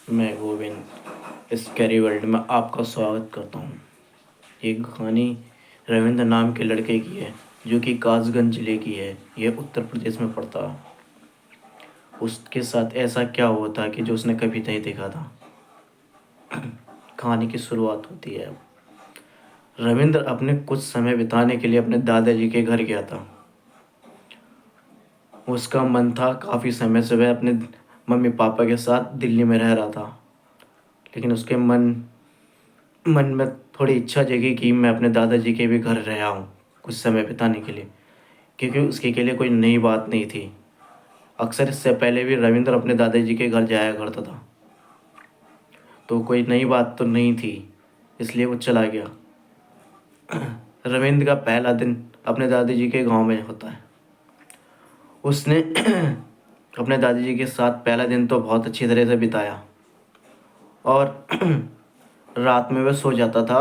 मैं गोविंद इस carry world में आपका स्वागत करता हूँ। ये कहानी रविंद्र नाम के लड़के की है जो कि कासगंज जिले की है। यह उत्तर प्रदेश में पड़ता है। उसके साथ ऐसा क्या हुआ था कि जो उसने कभी नहीं देखा था। कहानी की शुरुआत होती है अब। रविंद्र अपने कुछ समय बिताने के लिए अपने दादाजी के घर गया था। उसका मन था, काफ़ी समय से वह अपने मम्मी पापा के साथ दिल्ली में रह रहा था, लेकिन उसके मन मन में थोड़ी इच्छा जगी कि मैं अपने दादाजी के भी घर रह आऊँ कुछ समय बिताने के लिए, क्योंकि उसके के लिए कोई नई बात नहीं थी। अक्सर इससे पहले भी रविंद्र अपने दादाजी के घर जाया करता था, तो कोई नई बात तो नहीं थी, इसलिए वो चला गया। रविंद्र का पहला दिन अपने दादाजी के गांव में होता है। उसने अपने दादाजी के साथ पहला दिन तो बहुत अच्छी तरह से बिताया और रात में वह सो जाता था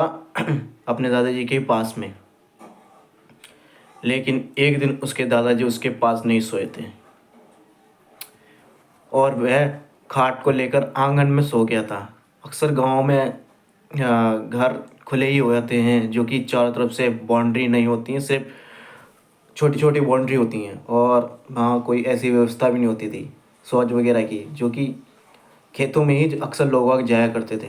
अपने दादाजी के पास में। लेकिन एक दिन उसके दादाजी उसके पास नहीं सोए थे और वह खाट को लेकर आंगन में सो गया था। अक्सर गांव में घर खुले ही हो जाते हैं, जो कि चारों तरफ से बाउंड्री नहीं होती हैं, सिर्फ छोटी छोटी बाउंड्री होती हैं, और वहाँ कोई ऐसी व्यवस्था भी नहीं होती थी शौच वगैरह की, जो कि खेतों में ही अक्सर लोग वहाँ जाया करते थे।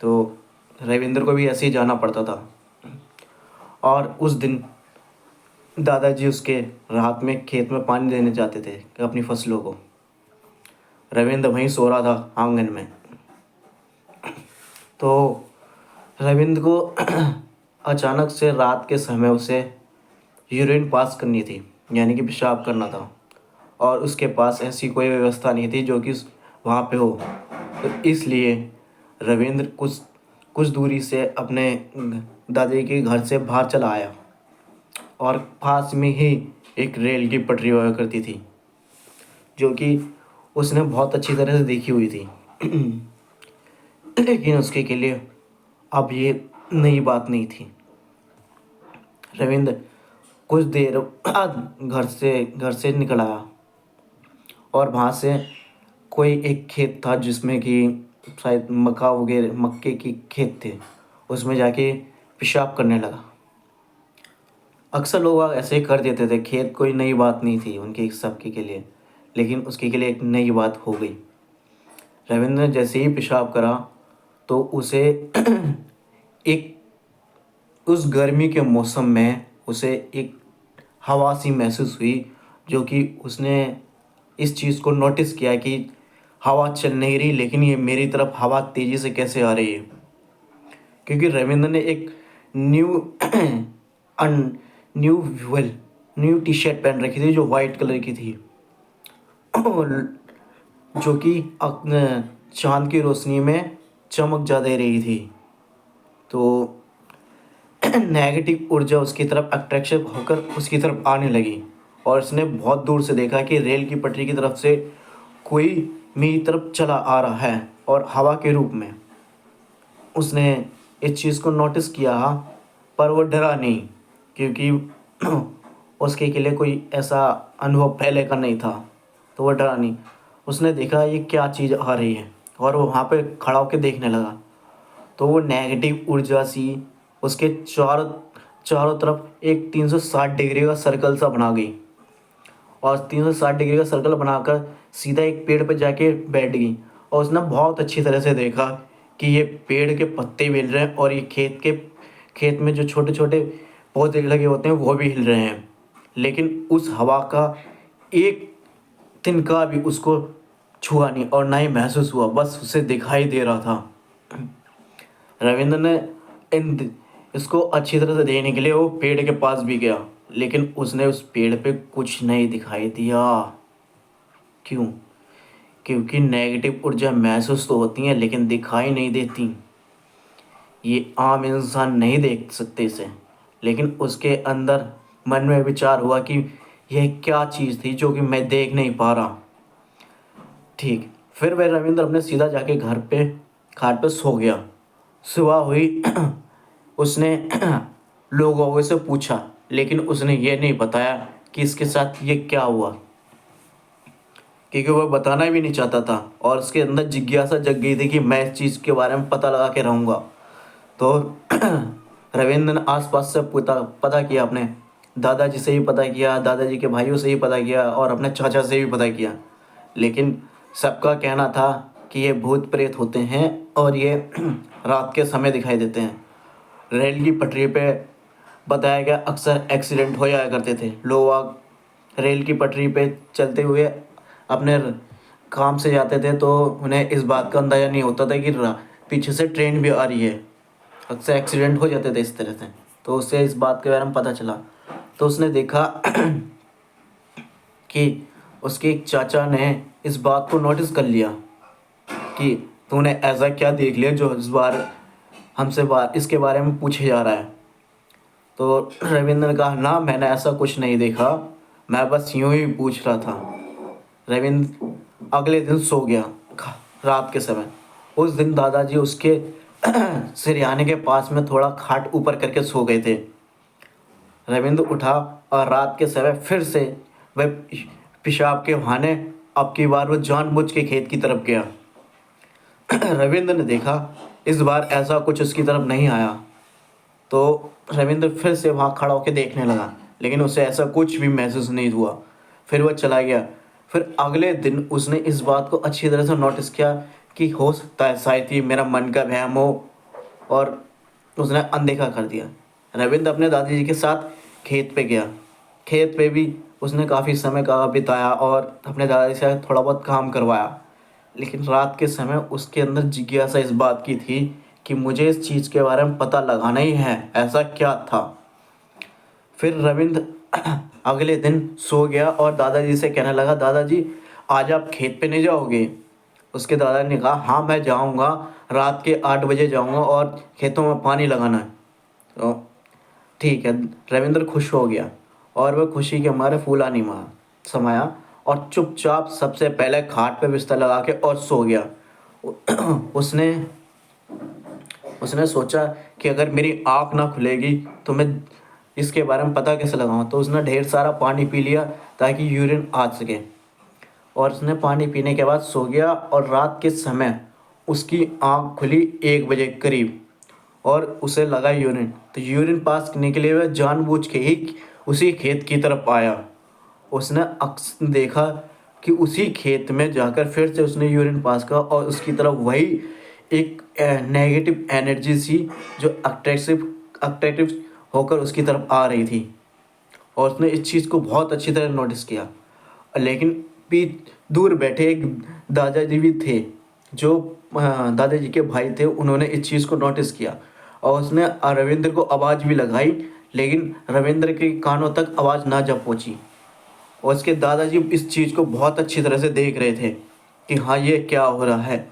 तो रविंद्र को भी ऐसे ही जाना पड़ता था। और उस दिन दादाजी उसके रात में खेत में पानी देने जाते थे अपनी फसलों को। रविंद्र वहीं सो रहा था आंगन में। तो रविंद्र को अचानक से रात के समय उसे यूरिन पास करनी थी, यानी कि पेशाब करना था, और उसके पास ऐसी कोई व्यवस्था नहीं थी जो कि वहाँ पे हो। तो इसलिए रविंद्र कुछ कुछ दूरी से अपने दादाजी के घर से बाहर चला आया, और पास में ही एक रेल की पटरी हुआ करती थी, जो कि उसने बहुत अच्छी तरह से देखी हुई थी। लेकिन उसके के लिए अब ये नई बात नहीं थी। रविंद्र कुछ देर बाद घर से निकल आया, और वहाँ से कोई एक खेत था जिसमें कि शायद मक्का वगैरह मक्के की खेत थे, उसमें जाके पेशाब करने लगा। अक्सर लोग ऐसे ही कर देते थे, खेत कोई नई बात नहीं थी उनके सबके के लिए, लेकिन उसके के लिए एक नई बात हो गई। रविंद्र ने जैसे ही पेशाब करा तो उसे एक उस गर्मी के मौसम में उसे एक हवा सी महसूस हुई, जो कि उसने इस चीज़ को नोटिस किया कि हवा चल नहीं रही, लेकिन ये मेरी तरफ हवा तेज़ी से कैसे आ रही है। क्योंकि रविंद्र ने एक न्यू अन new well new T shirt पहन रखी थी जो वाइट कलर की थी, और जो कि चांद की रोशनी में चमक जा दे रही थी। तो नेगेटिव ऊर्जा उसकी तरफ अट्रैक्शन होकर उसकी तरफ आने लगी, और उसने बहुत दूर से देखा कि रेल की पटरी की तरफ से कोई मेरी तरफ चला आ रहा है, और हवा के रूप में। उसने इस चीज़ को नोटिस किया, पर वो डरा नहीं, क्योंकि उसके के लिए कोई ऐसा अनुभव पहले का नहीं था, तो वो डरा नहीं। उसने देखा ये क्या चीज़ आ रही है, और वो वहाँ पे खड़ा होकर देखने लगा। तो वो नेगेटिव ऊर्जा सी उसके चारों चारों तरफ एक 360 डिग्री का सर्कल सा बना गई, और 360 डिग्री का सर्कल बनाकर सीधा एक पेड़ पर जाके बैठ गई। और उसने बहुत अच्छी तरह से देखा कि ये पेड़ के पत्ते भी हिल रहे हैं, और ये खेत में जो छोटे छोटे पौधे लगे होते हैं वो भी हिल रहे हैं, लेकिन उस हवा का एक तिनका भी उसको छुआ नहीं और ना ही महसूस हुआ, बस उसे दिखाई दे रहा था। रविंद्र ने इन इसको अच्छी तरह से देखने के लिए वो पेड़ के पास भी गया, लेकिन उसने उस पेड़ पे कुछ नहीं दिखाई दिया। क्यों? क्योंकि नेगेटिव ऊर्जा महसूस तो होती है लेकिन दिखाई नहीं देती। ये आम इंसान नहीं देख सकते इसे, लेकिन उसके अंदर मन में विचार हुआ कि यह क्या चीज़ थी जो कि मैं देख नहीं पा रहा। ठीक, फिर वह रविंद्र अपने सीधा जाके घर पे खाट पे सो गया। सुबह हुई उसने लोगों से पूछा, लेकिन उसने ये नहीं बताया कि इसके साथ ये क्या हुआ, क्योंकि वो बताना भी नहीं चाहता था और उसके अंदर जिज्ञासा जग गई थी कि मैं इस चीज़ के बारे में पता लगा के रहूँगा। तो रविंद्र ने आसपास से पता पता किया, अपने दादाजी से भी पता किया, दादाजी के भाइयों से भी पता किया और अपने चाचा से भी पता किया। लेकिन सबका कहना था कि ये भूत प्रेत होते हैं और ये रात के समय दिखाई देते हैं। रेल की पटरी पे बताया गया अक्सर एक्सीडेंट हो जाया करते थे। लोग रेल की पटरी पे चलते हुए अपने काम से जाते थे तो उन्हें इस बात का अंदाज़ा नहीं होता था कि पीछे से ट्रेन भी आ रही है। अक्सर एक्सीडेंट हो जाते थे इस तरह से। तो उससे इस बात के बारे में पता चला। तो उसने देखा कि उसके एक चाचा ने इस बात को नोटिस कर लिया कि तूने ऐसा क्या देख लिया जो इस बार हमसे इसके बारे में पूछे जा रहा है। तो रविंद्र ने कहा, ना मैंने ऐसा कुछ नहीं देखा, मैं बस यूं ही पूछ रहा था। रविंद्र अगले दिन सो गया रात के समय। उस दिन दादाजी उसके सिरहाने के पास में थोड़ा खाट ऊपर करके सो गए थे। रविंद्र उठा और रात के समय फिर से वह पेशाब के बहाने अब की बार वो जानबूझ के खेत की तरफ गया। रविंद्र ने देखा इस बार ऐसा कुछ उसकी तरफ नहीं आया। तो रविंद्र फिर से वहाँ खड़ा होकर देखने लगा, लेकिन उसे ऐसा कुछ भी महसूस नहीं हुआ। फिर वह चला गया। फिर अगले दिन उसने इस बात को अच्छी तरह से नोटिस किया कि हो सकता है शायद ही मेरा मन का वहम हो, और उसने अनदेखा कर दिया। रविंद्र अपने दादाजी के साथ खेत पे गया। खेत पे भी उसने काफ़ी समय का बिताया और अपने दादाजी से थोड़ा बहुत काम करवाया। लेकिन रात के समय उसके अंदर जिज्ञासा इस बात की थी कि मुझे इस चीज़ के बारे में पता लगाना ही है, ऐसा क्या था। फिर रविंद्र अगले दिन सो गया और दादाजी से कहने लगा, दादाजी आज आप खेत पे नहीं जाओगे? उसके दादाजी ने कहा, हाँ मैं जाऊंगा, रात के 8 बजे जाऊंगा और खेतों में पानी लगाना है। तो ठीक है। रविंद्र खुश हो गया और वह खुशी के मारे फूला नहीं समाया और चुपचाप सबसे पहले खाट पे बिस्तर लगा के और सो गया। उसने उसने सोचा कि अगर मेरी आँख ना खुलेगी तो मैं इसके बारे में पता कैसे लगाऊं। तो उसने ढेर सारा पानी पी लिया ताकि यूरिन आ सके, और उसने पानी पीने के बाद सो गया। और रात के समय उसकी आँख खुली 1 बजे करीब और उसे लगा यूरिन। तो यूरिन पास करने के लिए वह जानबूझ के ही उसी खेत की तरफ आया। उसने अक्स देखा कि उसी खेत में जाकर फिर से उसने यूरिन पास किया और उसकी तरफ वही एक नेगेटिव एनर्जी सी जो अट्रैक्टिव होकर उसकी तरफ आ रही थी। और उसने इस चीज़ को बहुत अच्छी तरह नोटिस किया। लेकिन दूर बैठे एक दादाजी भी थे जो दादाजी के भाई थे। उन्होंने इस चीज़ को नोटिस किया और उसने रविंद्र को आवाज़ भी लगाई, लेकिन रविंद्र के कानों तक आवाज़ ना जा पहुंची। और उसके दादाजी इस चीज़ को बहुत अच्छी तरह से देख रहे थे कि हाँ ये क्या हो रहा है।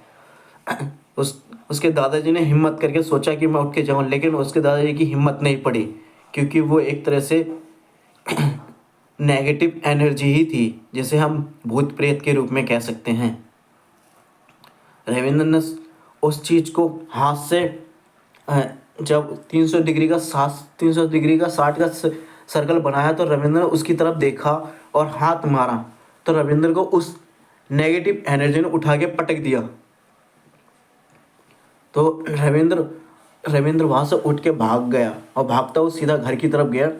उसके दादाजी ने हिम्मत करके सोचा कि मैं उठ के जाऊँ, लेकिन उसके दादाजी की हिम्मत नहीं पड़ी, क्योंकि वो एक तरह से नेगेटिव एनर्जी ही थी, जिसे हम भूत प्रेत के रूप में कह सकते हैं। रविंद्र ने उस चीज़ को हाथ से जब 300 डिग्री का 60 का सर्कल बनाया तो रविंद्र ने उसकी तरफ देखा और हाथ मारा तो रविंद्र को उस नेगेटिव एनर्जी ने उठा के पटक दिया। तो रविंद्र वहाँ से उठ के भाग गया और भागता हुआ सीधा घर की तरफ गया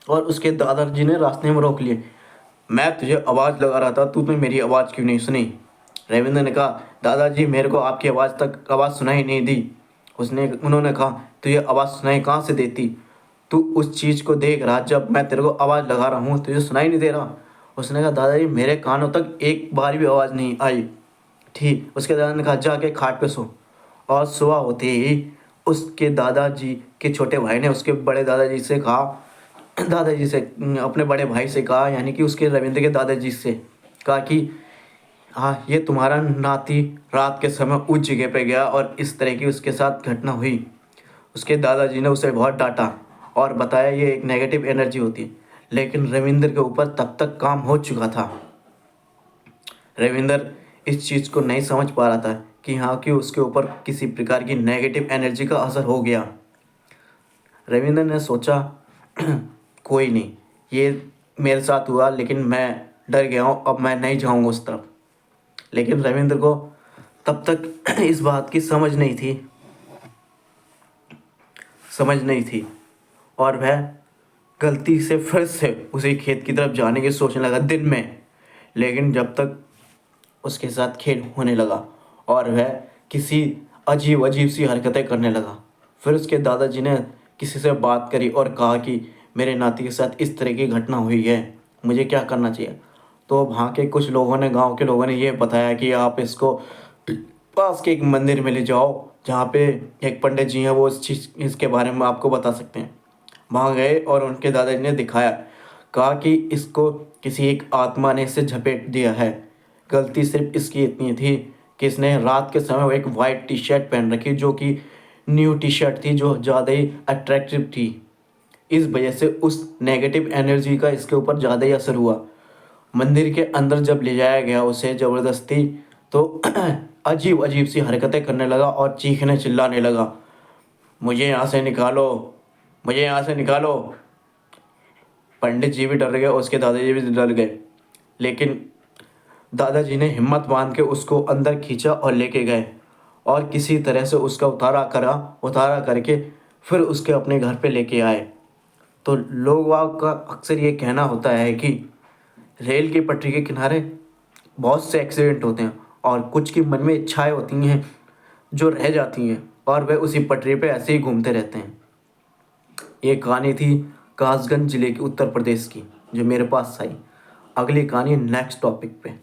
और उसके दादाजी ने रास्ते में रोक लिए। मैं तुझे आवाज़ लगा रहा था, तूने मेरी आवाज़ क्यों नहीं सुनी? रविंद्र ने कहा, दादाजी मेरे को आपकी आवाज़ सुनाई नहीं दी। उन्होंने कहा, तुझे आवाज़ सुनाई कहाँ से देती? तू उस चीज़ को देख रहा, जब मैं तेरे को आवाज़ लगा रहा हूँ तुझे सुनाई नहीं दे रहा? उसने कहा, दादाजी मेरे कानों तक एक बार भी आवाज़ नहीं आई। ठीक। उसके दादा ने कहा, जाके खाट पे सो। और सुबह होते ही उसके दादाजी के छोटे भाई ने उसके बड़े दादाजी से कहा, अपने बड़े भाई से कहा, यानी कि उसके रविंद्र के दादाजी से कहा कि हाँ ये तुम्हारा नाती रात के समय उस जगह पे गया और इस तरह की उसके साथ घटना हुई। उसके दादाजी ने उसे बहुत डांटा और बताया ये एक नेगेटिव एनर्जी होती है। लेकिन रविंद्र के ऊपर तब तक काम हो चुका था। रविंद्र इस चीज़ को नहीं समझ पा रहा था कि हाँ कि उसके ऊपर किसी प्रकार की नेगेटिव एनर्जी का असर हो गया। रविंद्र ने सोचा कोई नहीं, ये मेरे साथ हुआ, लेकिन मैं डर गया हूँ, अब मैं नहीं जाऊँगा उस तरफ। लेकिन रविंद्र को तब तक इस बात की समझ नहीं थी और वह गलती से फिर से उसी खेत की तरफ जाने की सोचने लगा दिन में। लेकिन जब तक उसके साथ खेल होने लगा और वह किसी अजीब अजीब सी हरकतें करने लगा। फिर उसके दादाजी ने किसी से बात करी और कहा कि मेरे नाती के साथ इस तरह की घटना हुई है, मुझे क्या करना चाहिए। तो वहाँ के कुछ लोगों ने, गांव के लोगों ने ये बताया कि आप इसको पास के एक मंदिर में ले जाओ, जहाँ पे एक पंडित जी हैं, वो इस चीज़ इसके बारे में आपको बता सकते हैं। वहाँ गए और उनके दादाजी ने दिखाया, कहा कि इसको किसी एक आत्मा ने इसे झपेट दिया है। गलती सिर्फ इसकी इतनी थी कि इसने रात के समय वो एक वाइट टी शर्ट पहन रखी, जो कि न्यू टी शर्ट थी, जो ज़्यादा ही अट्रैक्टिव थी। इस वजह से उस नेगेटिव एनर्जी का इसके ऊपर ज़्यादा ही असर हुआ। मंदिर के अंदर जब ले जाया गया उसे ज़बरदस्ती, तो अजीब अजीब सी हरकतें करने लगा और चीखने चिल्लाने लगा, मुझे यहाँ से निकालो, मुझे यहाँ से निकालो। पंडित जी भी डर गए, उसके दादाजी भी डर गए। लेकिन दादाजी ने हिम्मत बांध के उसको अंदर खींचा और लेके गए और किसी तरह से उसका उतारा करके फिर उसके अपने घर पे लेके आए। तो लोग वाग का अक्सर ये कहना होता है कि रेल की पटरी के किनारे बहुत से एक्सीडेंट होते हैं और कुछ की मन में इच्छाएं होती हैं जो रह जाती हैं और वे उसी पटरी पे ऐसे ही घूमते रहते हैं। ये कहानी थी कासगंज जिले की, उत्तर प्रदेश की, जो मेरे पास आई। अगली कहानी नेक्स्ट टॉपिक पे।